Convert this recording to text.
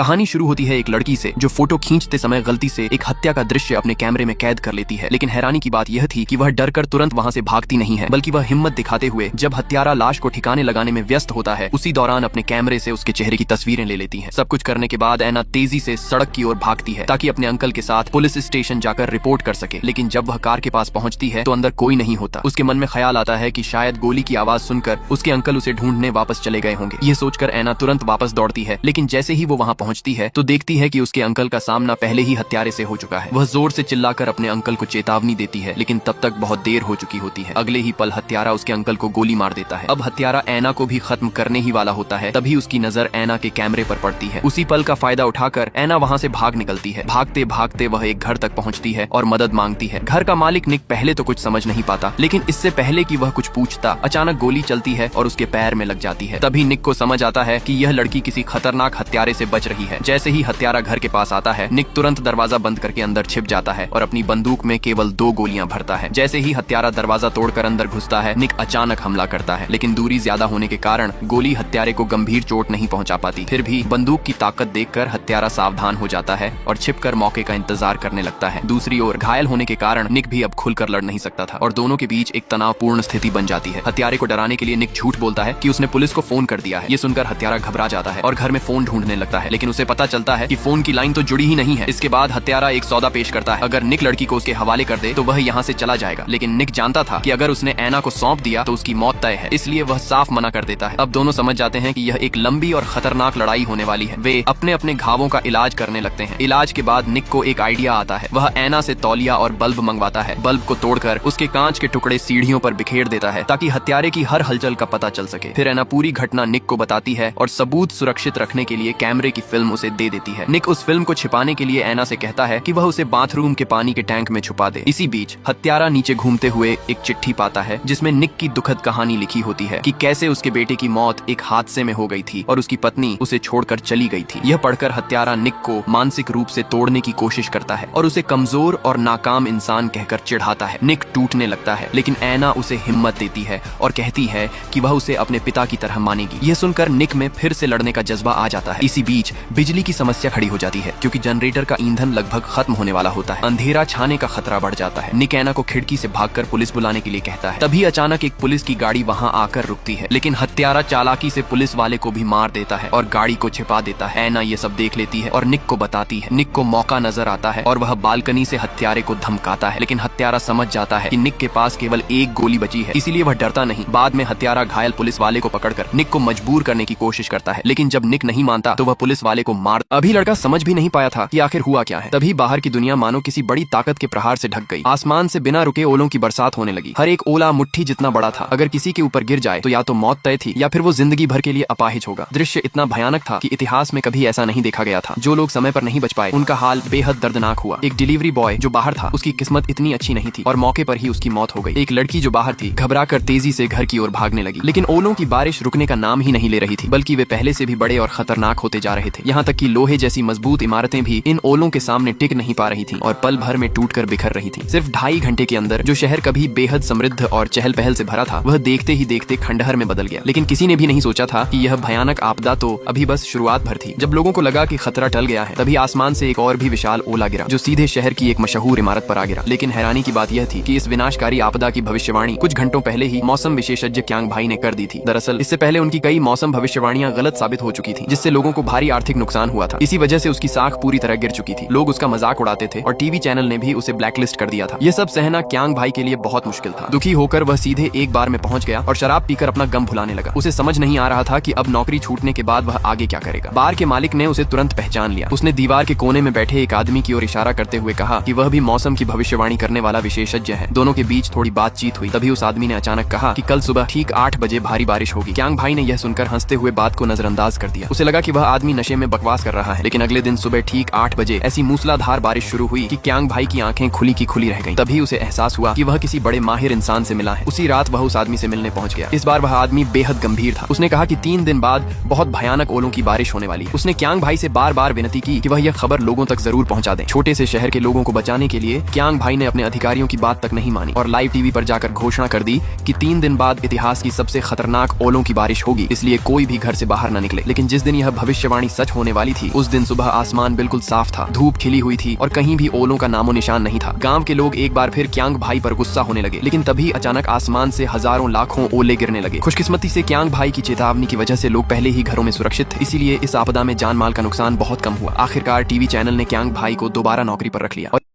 कहानी शुरू होती है एक लड़की से जो फोटो खींचते समय गलती से एक हत्या का दृश्य अपने कैमरे में कैद कर लेती है। लेकिन हैरानी की बात यह थी कि वह डरकर तुरंत वहां से भागती नहीं है, बल्कि वह हिम्मत दिखाते हुए जब हत्यारा लाश को ठिकाने लगाने में व्यस्त होता है उसी दौरान अपने कैमरे से उसके चेहरे की तस्वीरें ले लेती है। सब कुछ करने के बाद ऐना तेजी से सड़क की ओर भागती है ताकि अपने अंकल के साथ पुलिस स्टेशन जाकर रिपोर्ट कर सके। लेकिन जब वह कार के पास पहुंचती है तो अंदर कोई नहीं होता। उसके मन में ख्याल आता है कि शायद गोली की आवाज सुनकर उसके अंकल उसे ढूंढने वापस चले गए होंगे। ये सोचकर ऐना तुरंत वापस दौड़ती है, लेकिन जैसे ही वो वहां पहुंचती है तो देखती है कि उसके अंकल का सामना पहले ही हत्यारे से हो चुका है। वह जोर से चिल्लाकर अपने अंकल को चेतावनी देती है, लेकिन तब तक बहुत देर हो चुकी होती है। अगले ही पल हत्यारा उसके अंकल को गोली मार देता है। अब हत्यारा ऐना को भी खत्म करने ही वाला होता है, तभी उसकी नजर ऐना के कैमरे पर पड़ती है। उसी पल का फायदा उठाकर ऐना वहां से भाग निकलती है। भागते भागते वह एक घर तक पहुंचती है और मदद मांगती है। घर का मालिक निक पहले तो कुछ समझ नहीं पाता, लेकिन इससे पहले कि वह कुछ पूछता अचानक गोली चलती है और उसके पैर में लग जाती है। तभी निक को समझ आता है कि यह लड़की किसी खतरनाक हत्यारे से बच रही है। जैसे ही हत्यारा घर के पास आता है, निक तुरंत दरवाजा बंद करके अंदर छिप जाता है और अपनी बंदूक में केवल 2 गोलियां भरता है। जैसे ही हत्यारा दरवाजा तोड़कर अंदर घुसता है, निक अचानक हमला करता है, लेकिन दूरी ज्यादा होने के कारण गोली हत्यारे को गंभीर चोट नहीं पहुंचा पाती। फिर भी बंदूक की ताकत देखकर हत्यारा सावधान हो जाता है और छिपकर मौके का इंतजार करने लगता है। दूसरी ओर घायल होने के कारण निक भी अब खुलकर लड़ नहीं सकता था और दोनों के बीच एक तनावपूर्ण स्थिति बन जाती है। हत्यारे को डराने के लिए निक झूठ बोलता है कि उसने पुलिस को फोन कर दिया है। ये सुनकर हत्यारा घबरा जाता है और घर में फोन ढूंढने लगता है, लेकिन उसे पता चलता है कि फोन की लाइन तो जुड़ी ही नहीं है। इसके बाद हत्यारा एक सौदा पेश करता है, अगर निक लड़की को उसके हवाले कर दे तो वह यहाँ से चला जाएगा। लेकिन निक जानता था कि अगर उसने ऐना को सौंप दिया तो उसकी मौत तय है, इसलिए वह साफ मना कर देता है। अब दोनों समझ जाते हैं कि यह एक लंबी और खतरनाक लड़ाई होने वाली है। वे अपने अपने घावों का इलाज करने लगते हैं। इलाज के बाद निक को एक आइडिया आता है। वह ऐना से तौलिया और बल्ब मंगवाता है। बल्ब को तोड़कर उसके कांच के टुकड़े सीढ़ियों पर बिखेर देता है ताकि हत्यारे की हर हलचल का पता चल सके। फिर ऐना पूरी घटना निक को बताती है और सबूत सुरक्षित रखने के लिए कैमरे की फिल्म उसे दे देती है। निक उस फिल्म को छिपाने के लिए ऐना से कहता है कि वह उसे बाथरूम के पानी के टैंक में छुपा दे। इसी बीच हत्यारा नीचे घूमते हुए एक चिट्ठी पाता है जिसमें निक की दुखद कहानी लिखी होती है कि कैसे उसके बेटे की मौत एक हादसे में हो गई थी और उसकी पत्नी उसे छोड़कर चली गई थी। यह पढ़कर हत्यारा निक को मानसिक रूप से तोड़ने की कोशिश करता है और उसे कमजोर और नाकाम इंसान कहकर चिढ़ाता है। निक टूटने लगता है, लेकिन ऐना उसे हिम्मत देती है और कहती है कि वह उसे अपने पिता की तरह मानेगी। यह सुनकर निक में फिर से लड़ने का जज्बा आ जाता है। इसी बीच बिजली की समस्या खड़ी हो जाती है क्योंकि जनरेटर का ईंधन लगभग खत्म होने वाला होता है। अंधेरा छाने का खतरा बढ़ जाता है। निक ऐना को खिड़की से भागकर पुलिस बुलाने के लिए कहता है। तभी अचानक एक पुलिस की गाड़ी वहां आकर रुकती है, लेकिन हत्यारा चालाकी से पुलिस वाले को भी मार देता है और गाड़ी को छिपा देता है। ऐना ये सब देख लेती है और निक को बताती है। निक को मौका नजर आता है और वह बालकनी से हत्यारे को धमकाता है, लेकिन हत्यारा समझ जाता है कि निक के पास केवल एक गोली बची है, इसीलिए वह डरता नहीं। बाद में हत्यारा घायल पुलिस वाले को पकड़कर निक को मजबूर करने की कोशिश करता है, लेकिन जब निक नहीं मानता तो वह पुलिस वाले को मार। अभी लड़का समझ भी नहीं पाया था कि आखिर हुआ क्या है। तभी बाहर की दुनिया मानो किसी बड़ी ताकत के प्रहार से ढक गई। आसमान से बिना रुके ओलों की बरसात होने लगी। हर एक ओला मुट्ठी जितना बड़ा था। अगर किसी के ऊपर गिर जाए तो या तो मौत तय थी या फिर वो जिंदगी भर के लिए अपाहिज होगा। दृश्य इतना भयानक था कि इतिहास में कभी ऐसा नहीं देखा गया था। जो लोग समय पर नहीं बच पाए उनका हाल बेहद दर्दनाक हुआ। एक डिलीवरी बॉय जो बाहर था उसकी किस्मत इतनी अच्छी नहीं थी और मौके पर ही उसकी मौत हो गई। एक लड़की जो बाहर थी घबराकर तेजी से घर की ओर भागने लगी, लेकिन ओलों की बारिश रुकने का नाम ही नहीं ले रही थी, बल्कि वे पहले से भी बड़े और खतरनाक होते जा रहे थे। यहाँ तक कि लोहे जैसी मजबूत इमारतें भी इन ओलों के सामने टिक नहीं पा रही थी और पल भर में टूटकर बिखर रही थी। सिर्फ 2.5 घंटे के अंदर जो शहर कभी बेहद समृद्ध और चहल पहल से भरा था वह देखते ही देखते खंडहर में बदल गया। लेकिन किसी ने भी नहीं सोचा था कि यह भयानक आपदा तो अभी बस शुरुआत भर थी। जब लोगों को लगा कि खतरा टल गया है, तभी आसमान से एक और भी विशाल ओला गिरा जो सीधे शहर की एक मशहूर इमारत पर आ गिरा। लेकिन हैरानी की बात यह थी कि इस विनाशकारी आपदा की भविष्यवाणी कुछ घंटों पहले ही मौसम विशेषज्ञ क्यांग भाई ने कर दी थी। दरअसल इससे पहले उनकी कई मौसम भविष्यवाणियां गलत साबित हो चुकी थी, जिससे लोगों को भारी आर्थिक नुकसान हुआ था। इसी वजह से उसकी साख पूरी तरह गिर चुकी थी। लोग उसका मजाक उड़ाते थे और टीवी चैनल ने भी उसे ब्लैकलिस्ट कर दिया था। यह सब सहना क्यांग भाई के लिए बहुत मुश्किल था। दुखी होकर वह सीधे एक बार में पहुंच गया और शराब पीकर अपना गम भुलाने लगा। उसे समझ नहीं आ रहा था कि अब नौकरी छूटने के बाद वह आगे क्या करेगा। बार के मालिक ने उसे तुरंत पहचान लिया। उसने दीवार के कोने में बैठे एक आदमी की ओर इशारा करते हुए कहा कि वह भी मौसम की भविष्यवाणी करने वाला विशेषज्ञ है। दोनों के बीच थोड़ी बातचीत हुई। तभी उस आदमी ने अचानक कहा कि कल सुबह ठीक 8 बजे भारी बारिश होगी। क्यांग भाई ने यह सुनकर हंसते हुए बात को नजरअंदाज कर दिया। उसे लगा कि वह आदमी नशे में बकवास कर रहा है, लेकिन अगले दिन सुबह ठीक 8 बजे ऐसी मूसलाधार बारिश शुरू हुई कि क्यांग भाई की आंखें खुली की खुली रह गईं। तभी उसे एहसास हुआ कि वह किसी बड़े माहिर इंसान से मिला है। उसी रात वह उस आदमी से मिलने पहुंच गया। इस बार वह आदमी बेहद गंभीर था। उसने कहा कि 3 दिन बाद बहुत भयानक ओलों की बारिश होने वाली। उसने क्यांग भाई से बार बार विनती की कि वह यह खबर लोगों तक जरूर पहुंचा दें। छोटे से शहर के लोगों को बचाने के लिए क्यांग भाई ने अपने अधिकारियों की बात तक नहीं मानी और लाइव टीवी पर जाकर घोषणा कर दी कि 3 दिन बाद इतिहास की सबसे खतरनाक ओलों की बारिश होगी, इसलिए कोई भी घर से बाहर न निकले। लेकिन जिस दिन यह भविष्यवाणी सच सच होने वाली थी। उस दिन सुबह आसमान बिल्कुल साफ था, धूप खिली हुई थी और कहीं भी ओलों का नामो निशान नहीं था। गांव के लोग एक बार फिर क्यांग भाई पर गुस्सा होने लगे, लेकिन तभी अचानक आसमान से हजारों लाखों ओले गिरने लगे। खुशकिस्मती से क्यांग भाई की चेतावनी की वजह से लोग पहले ही घरों में सुरक्षित थे, इसीलिए इस आपदा में जान माल का नुकसान बहुत कम हुआ। आखिरकार टीवी चैनल ने क्यांग भाई को दोबारा नौकरी पर रख लिया।